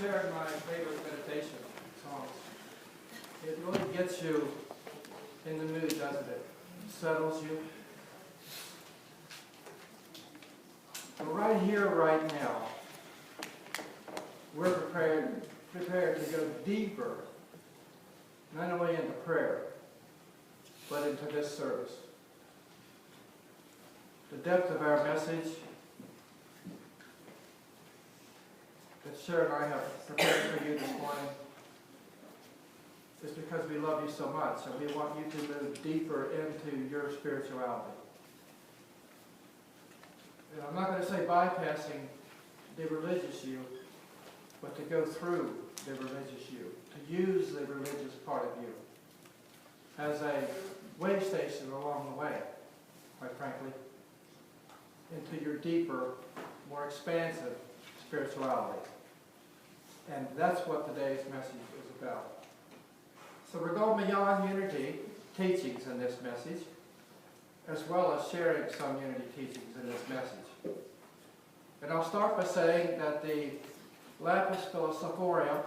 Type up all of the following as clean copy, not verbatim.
Cher my favorite meditation songs. It really gets you in the mood, doesn't it? Settles you. But right here, right now, we're prepared to go deeper, not only into prayer, but into this service. The depth of our message that Cher and I have prepared for you this morning is because we love you so much, and we want you to move deeper into your spirituality. And I'm not going to say bypassing the religious you, but to go through the religious you, to use the religious part of you as a way station along the way, quite frankly, into your deeper, more expansive spirituality. And that's what today's message is about. So we're going beyond unity teachings in this message, as well as sharing some unity teachings in this message. And I'll start by saying that the lapis philosophoria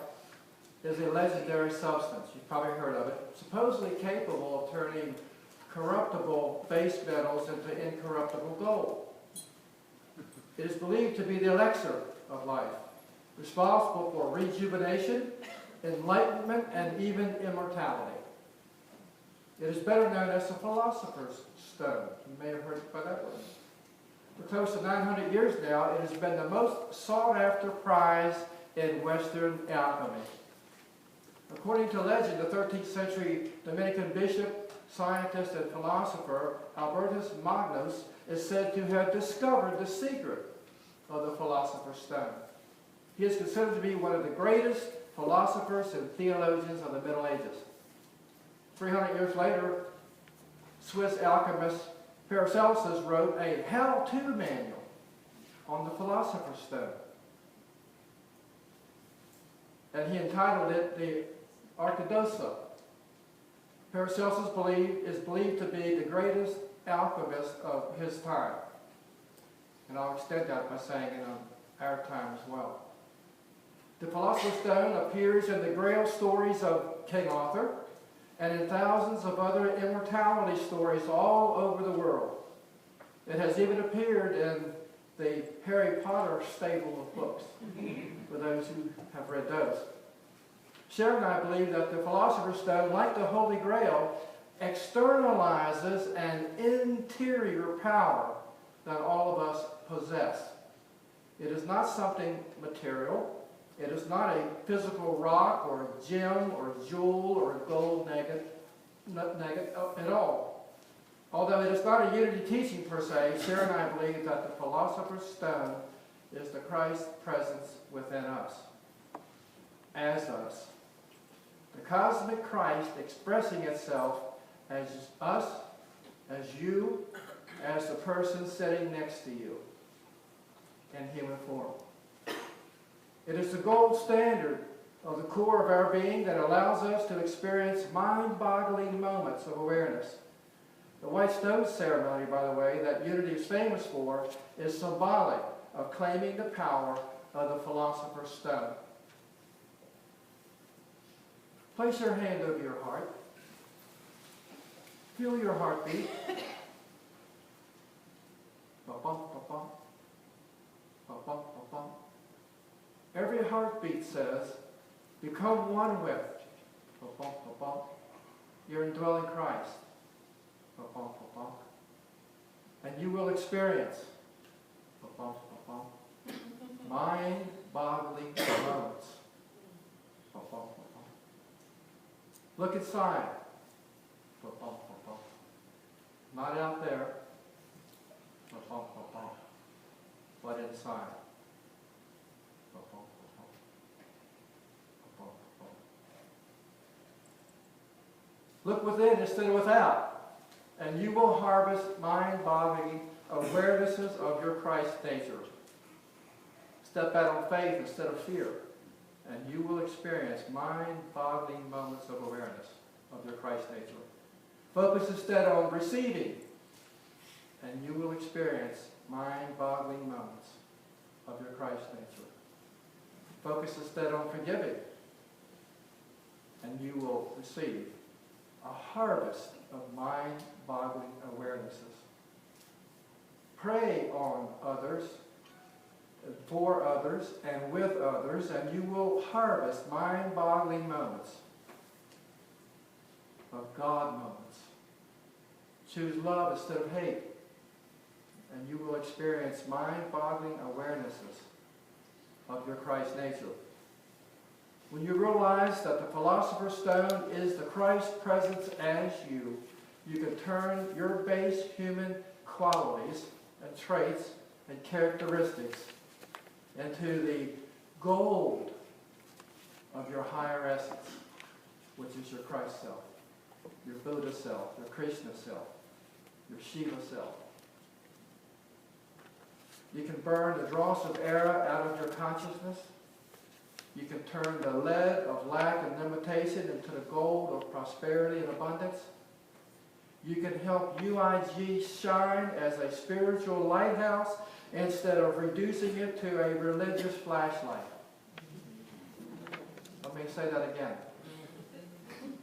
is a legendary substance. You've probably heard of it. Supposedly capable of turning corruptible base metals into incorruptible gold. It is believed to be the elixir of life, responsible for rejuvenation, enlightenment, and even immortality. It is better known as the philosopher's stone. You may have heard by that word. For close to 900 years now, it has been the most sought-after prize in Western alchemy. According to legend, the 13th century Dominican bishop, scientist, and philosopher Albertus Magnus is said to have discovered the secret of the philosopher's stone. He is considered to be one of the greatest philosophers and theologians of the Middle Ages. 300 years later, Swiss alchemist Paracelsus wrote a how-to manual on the philosopher's stone. And he entitled it the Archidosa. Paracelsus is believed to be the greatest alchemist of his time. And I'll extend that by saying in our time as well. The Philosopher's Stone appears in the Grail stories of King Arthur and in thousands of other immortality stories all over the world. It has even appeared in the Harry Potter stable of books, for those who have read those. Cher and I believe that the Philosopher's Stone, like the Holy Grail, externalizes an interior power that all of us possess. It is not something material. It is not a physical rock or a gem or a jewel or a gold nugget at all. Although it is not a unity teaching per se, Cher and I believe that the Philosopher's Stone is the Christ presence within us, as us. The cosmic Christ expressing itself as us, as you, as the person sitting next to you in human form. It is the gold standard of the core of our being that allows us to experience mind-boggling moments of awareness. The white stone ceremony, by the way, that unity is famous for, is symbolic of claiming the power of the Philosopher's Stone. Place your hand over your heart. Feel your heartbeat. Ba-bum, ba-bum. Ba-bum, ba-bum. Every heartbeat says, become one with. Ba-bum, ba-bum. Your indwelling Christ. Ba-bum, ba-bum. And you will experience ba-bum, ba-bum. Mind-boggling moments. Ba-bum, ba-bum. Look inside. Ba-bum, ba-bum. Not out there. Ba-bum, ba-bum. But inside. Ba-bum, ba-bum. Ba-bum, ba-bum. Look within instead of without, and you will harvest mind-boggling awarenesses of your Christ nature. Step out on faith instead of fear, and you will experience mind-boggling moments of awareness of your Christ nature. Focus instead on receiving, and you will experience mind-boggling moments of your Christ nature. Focus instead on forgiving, and you will receive a harvest of mind-boggling awarenesses. Pray on others, for others, and with others, and you will harvest mind-boggling moments of God moments. Choose love instead of hate, and you will experience mind-boggling awarenesses of your Christ nature. When you realize that the philosopher's stone is the Christ presence as you can turn your base human qualities and traits and characteristics into the gold of your higher essence, which is your Christ self, your Buddha self, your Krishna self, your Shiva self. You can burn the dross of error out of your consciousness. You can turn the lead of lack and limitation into the gold of prosperity and abundance. You can help UIG shine as a spiritual lighthouse instead of reducing it to a religious flashlight. Let me say that again.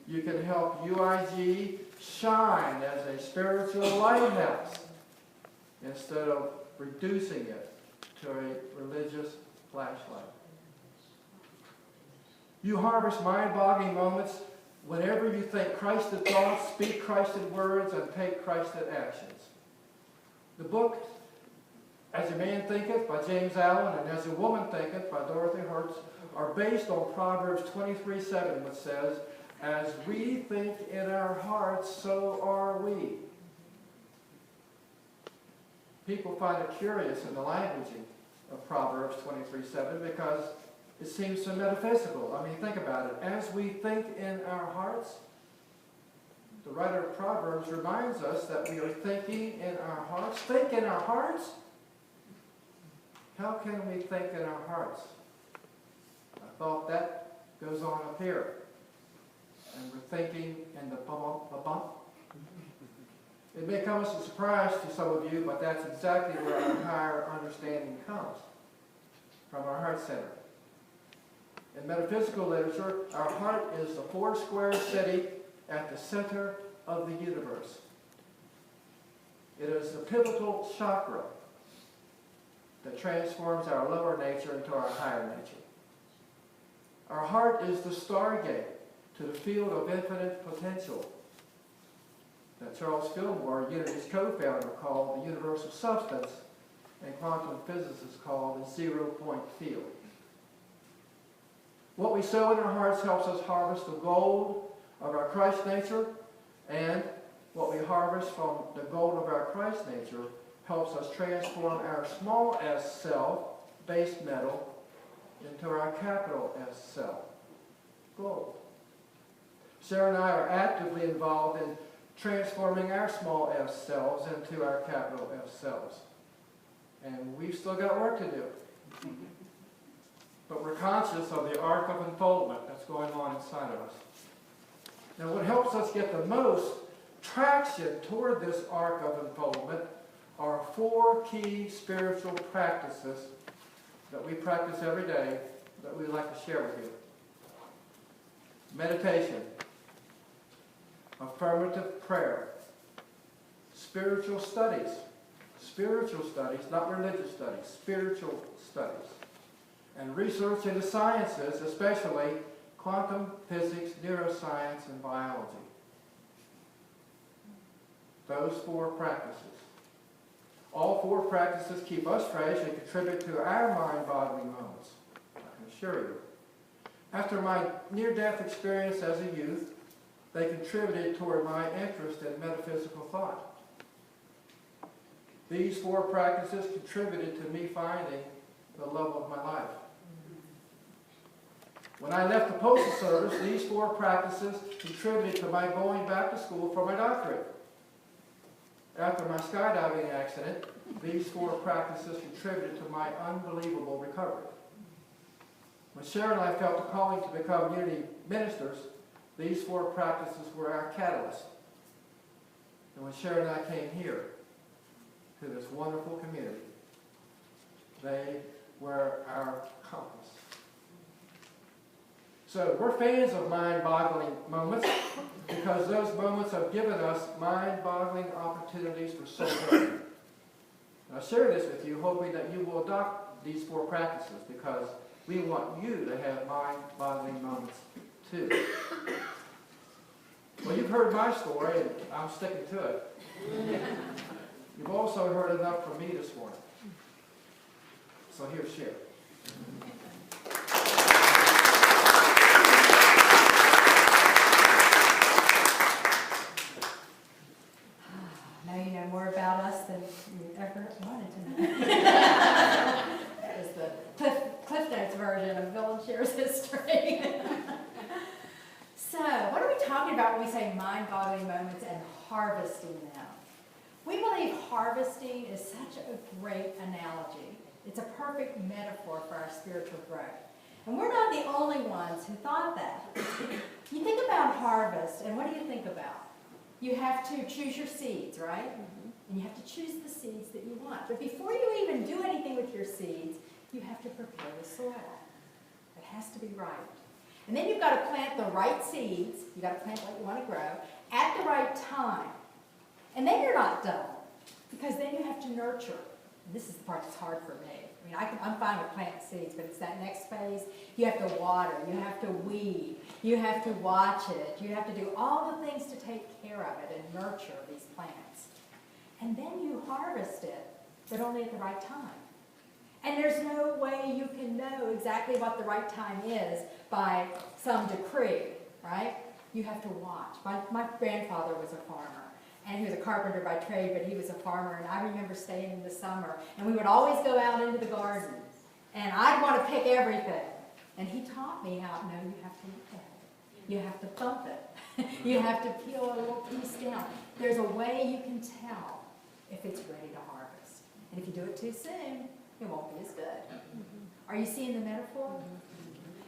You can help UIG shine as a spiritual lighthouse instead of reducing it to a religious flashlight. You harvest mind-boggling moments whenever you think Christed thoughts, speak Christed words, and take Christed actions. The book, As a Man Thinketh by James Allen and As a Woman Thinketh by Dorothy Hertz are based on Proverbs 23:7, which says, "As we think in our hearts, so are we." People find it curious in the languaging of Proverbs 23:7 because it seems so metaphysical. I mean, think about it. As we think in our hearts, the writer of Proverbs reminds us that we are thinking in our hearts. Think in our hearts? How can we think in our hearts? I thought that goes on up here. And we're thinking in the bump. It may come as a surprise to some of you, but that's exactly where our higher understanding comes, from our heart center. In metaphysical literature, our heart is the four-square city at the center of the universe. It is the pivotal chakra that transforms our lower nature into our higher nature. Our heart is the stargate to the field of infinite potential that Charles Fillmore, Unity's co-founder, called the universal substance, and quantum physicists call the zero-point field. What we sow in our hearts helps us harvest the gold of our Christ nature, and what we harvest from the gold of our Christ nature helps us transform our small s self, base metal, into our capital S self, gold. Cher and I are actively involved in transforming our small s selves into our capital S selves. And we've still got work to do. But we're conscious of the arc of unfoldment that's going on inside of us. Now, what helps us get the most traction toward this arc of unfoldment are four key spiritual practices that we practice every day that we'd like to share with you. Meditation, affirmative prayer, spiritual studies, not religious studies, spiritual studies, and research in the sciences, especially quantum physics, neuroscience, and biology. Those four practices. All four practices keep us fresh and contribute to our mind-boggling moments, I can assure you. After my near-death experience as a youth, they contributed toward my interest in metaphysical thought. These four practices contributed to me finding the love of my life. When I left the Postal Service, these four practices contributed to my going back to school for my doctorate. After my skydiving accident, these four practices contributed to my unbelievable recovery. When Cher and I felt a calling to become Unity ministers, these four practices were our catalyst. And when Cher and I came here to this wonderful community, they were our compass. So we're fans of mind-boggling moments because those moments have given us mind-boggling opportunities for soul growth. I share this with you, hoping that you will adopt these 4 practices because we want you to have mind-boggling moments too. Well, you've heard my story, and I'm sticking to it. You've also heard enough from me this morning. So here's Cher. Now you know more about us than you ever wanted to know. That was the Cliff Notes version of Bill and Cher's history. So, what are we talking about when we say mind-boggling moments and harvesting them? We believe harvesting is such a great analogy. It's a perfect metaphor for our spiritual growth. And we're not the only ones who thought that. You think about harvest, and what do you think about? You have to choose your seeds, right? And you have to choose the seeds that you want. But before you even do anything with your seeds, you have to prepare the soil. It has to be right. And then you've got to plant the right seeds. You've got to plant what you want to grow at the right time. And then you're not done, because then you have to nurture. And this is the part that's hard for me. I mean, I'm fine with planting seeds, but it's that next phase. You have to water, you have to weed, you have to watch it, you have to do all the things to take care of it and nurture these plants. And then you harvest it, but only at the right time. And there's no way you can know exactly what the right time is by some decree, right? You have to watch. My grandfather was a farmer. And he was a carpenter by trade, but he was a farmer. And I remember staying in the summer. And we would always go out into the garden. And I'd want to pick everything. And he taught me how, no, you have to look at it. You have to thump it. You have to peel a little piece down. There's a way you can tell if it's ready to harvest. And if you do it too soon, it won't be as good. Are you seeing the metaphor?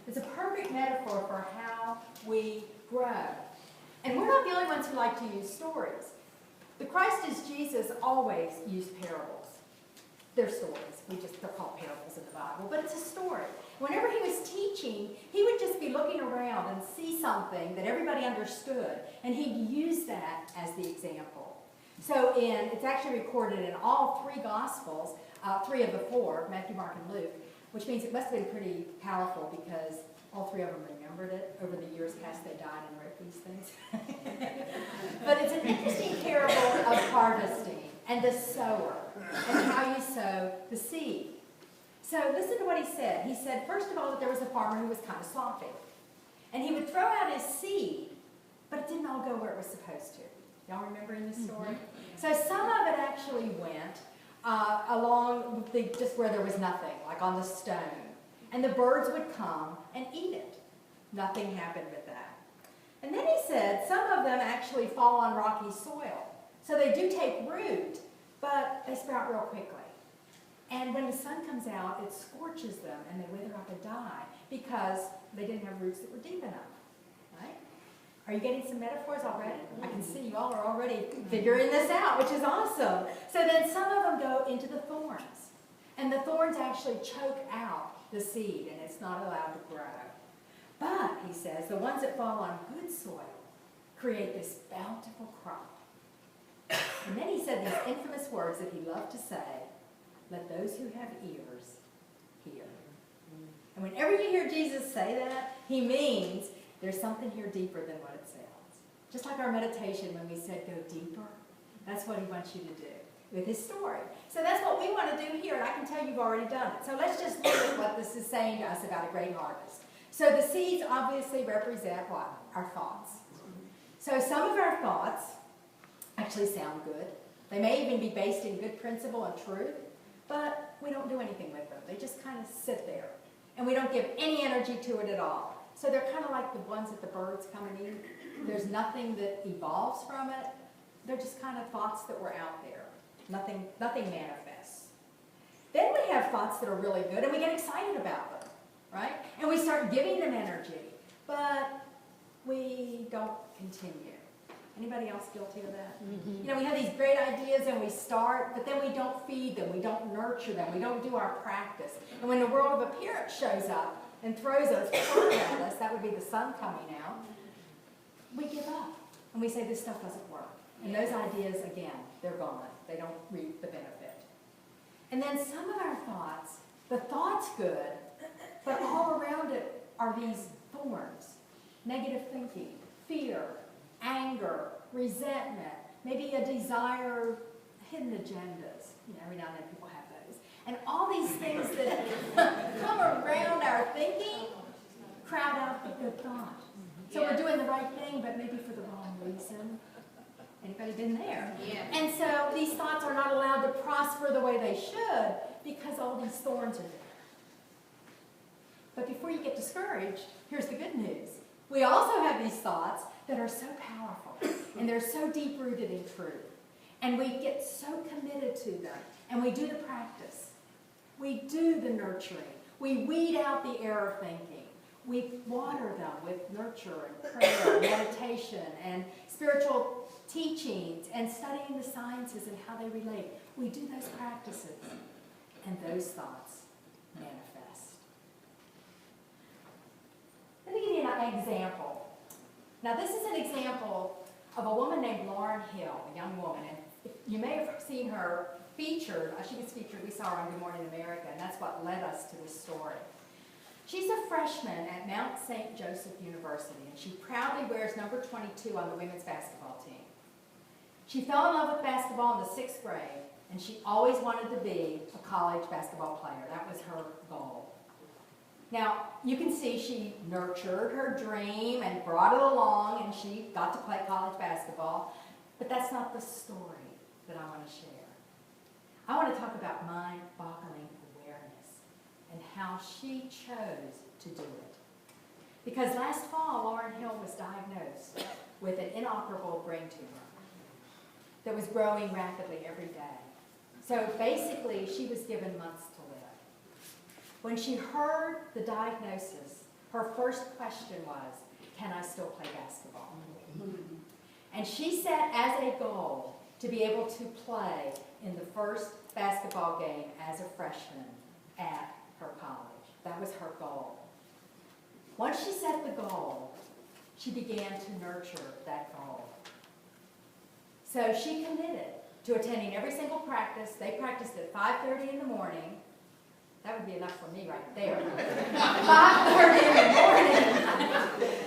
It's a perfect metaphor for how we grow. And we're not the only ones who like to use stories. The Christ as Jesus always used parables. They're stories. They're called parables in the Bible, but it's a story. Whenever he was teaching, he would just be looking around and see something that everybody understood, and he'd use that as the example. So it's actually recorded in all 3 Gospels, 3 of the 4, Matthew, Mark, and Luke, which means it must have been pretty powerful because all 3 of them remembered it over the years past they died and wrote these things. But it's an interesting parable of harvesting and the sower and how you sow the seed. So listen to what he said. He said, first of all, that there was a farmer who was kind of sloppy. And he would throw out his seed, but it didn't all go where it was supposed to. Y'all remembering this story? So some of it actually went along just where there was nothing, like on the stone. And the birds would come and eat it. Nothing happened with that. And then he said some of them actually fall on rocky soil. So they do take root, but they sprout real quickly. And when the sun comes out, it scorches them and they wither up and die because they didn't have roots that were deep enough. Right? Are you getting some metaphors already? I can see you all are already figuring this out, which is awesome. So then some of them go into the thorns. And the thorns actually choke out the seed and it's not allowed to grow. But, he says, the ones that fall on good soil create this bountiful crop. And then he said these infamous words that he loved to say, let those who have ears hear. And whenever you hear Jesus say that, he means there's something here deeper than what it sounds. Just like our meditation when we said go deeper, that's what he wants you to do with his story. So that's what we want to do here, and I can tell you've already done it. So let's just look at what this is saying to us about a great harvest. So the seeds obviously represent what? Our thoughts. So some of our thoughts actually sound good. They may even be based in good principle and truth, but we don't do anything with them. They just kind of sit there, and we don't give any energy to it at all. So they're kind of like the ones that the birds come and eat. There's nothing that evolves from it. They're just kind of thoughts that were out there. Nothing manifests. Then we have thoughts that are really good, and we get excited about them, right? And we start giving them energy, but we don't continue. Anybody else guilty of that? Mm-hmm. You know, we have these great ideas and we start, but then we don't feed them, we don't nurture them, we don't do our practice. And when the world of appearance shows up, and throws a storm at us, that would be the sun coming out, we give up. And we say, this stuff doesn't work. And those ideas, again, they're gone. They don't reap the benefit. And then some of our thoughts, the thought's good, but all around it are these thorns. Negative thinking, fear, anger, resentment, maybe a desire, hidden agendas. You know, every now and then people have those. And all these things that come around our thinking crowd out the good thought. So we're doing the right thing, but maybe for the wrong reason. Anybody been there? Yeah. And so these thoughts are not allowed to prosper the way they should because all these thorns are there. But before you get discouraged, here's the good news. We also have these thoughts that are so powerful, and they're so deep-rooted in truth. And we get so committed to them, and we do the practice. We do the nurturing. We weed out the error thinking. We water them with nurture and prayer, meditation, and spiritual teachings, and studying the sciences and how they relate. We do those practices, and those thoughts manifest. Let me give you an example. Now, this is an example of a woman named Lauren Hill, a young woman, and you may have seen her featured. She was featured. We saw her on Good Morning America, and that's what led us to this story. She's a freshman at Mount St. Joseph University, and she proudly wears number 22 on the women's basketball team. She fell in love with basketball in the 6th grade, and she always wanted to be a college basketball player. That was her goal. Now, you can see she nurtured her dream and brought it along, and she got to play college basketball. But that's not the story that I want to share. I want to talk about mind-boggling awareness and how she chose to do it. Because last fall, Lauren Hill was diagnosed with an inoperable brain tumor that was growing rapidly every day. So basically, she was given months to live. When she heard the diagnosis, her first question was, can I still play basketball? And she set as a goal to be able to play in the first basketball game as a freshman at her college. That was her goal. Once she set the goal, she began to nurture that goal. So she committed to attending every single practice. They practiced at 5:30 in the morning. That would be enough for me right there. 5:30 in the morning.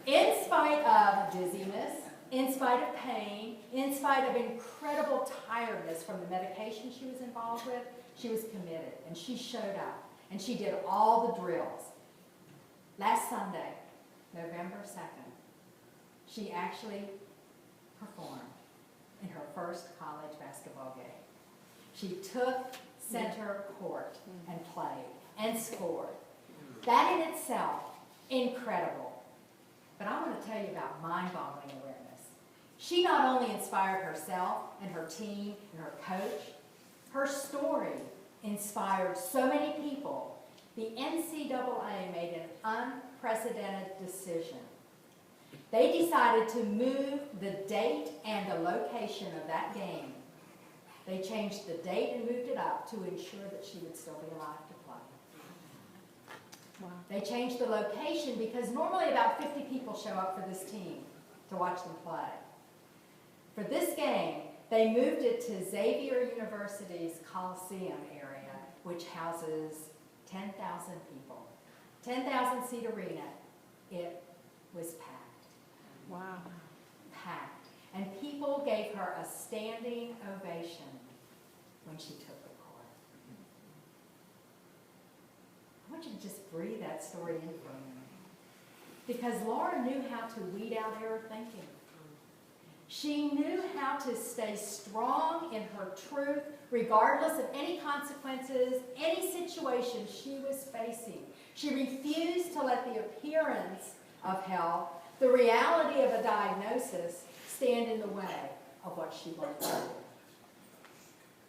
In spite of dizziness, in spite of pain, in spite of incredible tiredness from the medication she was involved with, she was committed, and she showed up, and she did all the drills. Last Sunday, November 2nd, she actually performed in her first college basketball game. She took center court and played and scored. That in itself, incredible. But I want to tell you about mind-boggling awareness. She not only inspired herself and her team and her coach, her story inspired so many people. The NCAA made an unprecedented decision. They decided to move the date and the location of that game. They changed the date and moved it up to ensure that she would still be alive to play. Wow. They changed the location because normally about 50 people show up for this team to watch them play. For this game, they moved it to Xavier University's Coliseum area, which houses 10,000 people. 10,000 seat arena. It was packed. Wow. Packed. And people gave her a standing ovation when she took the court. I want you to just breathe that story in for a minute. Because Laura knew how to weed out error thinking. She knew how to stay strong in her truth, regardless of any consequences, any situation she was facing. She refused to let the appearance of health, the reality of a diagnosis, stand in the way of what she wanted to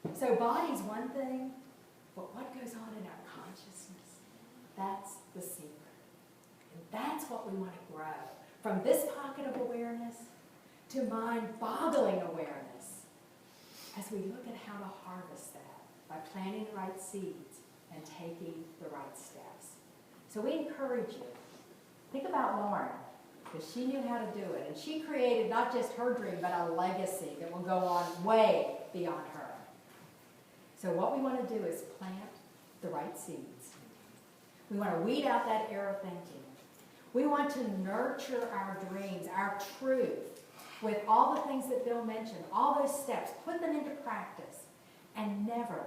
do. So body's one thing, but what goes on in our consciousness, that's the secret. And that's what we want to grow. From this pocket of awareness to mind-boggling awareness, as we look at how to harvest that by planting the right seeds and taking the right steps. So we encourage you. Think about Lauren, because she knew how to do it. And she created not just her dream, but a legacy that will go on way beyond her. So what we want to do is plant the right seeds. We want to weed out that error thinking. We want to nurture our dreams, our truth, with all the things that Bill mentioned, all those steps, put them into practice, and never,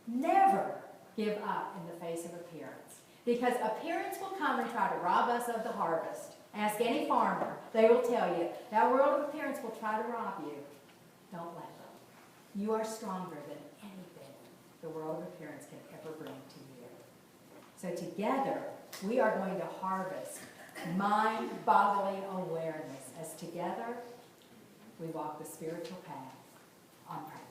never give up in the face of appearance. Because appearance will come and try to rob us of the harvest. Ask any farmer. They will tell you, that world of appearance will try to rob you. Don't let them. You are stronger than anything the world of appearance can ever bring to you. So together, we are going to harvest mind-boggling awareness as together we walk the spiritual path on purpose.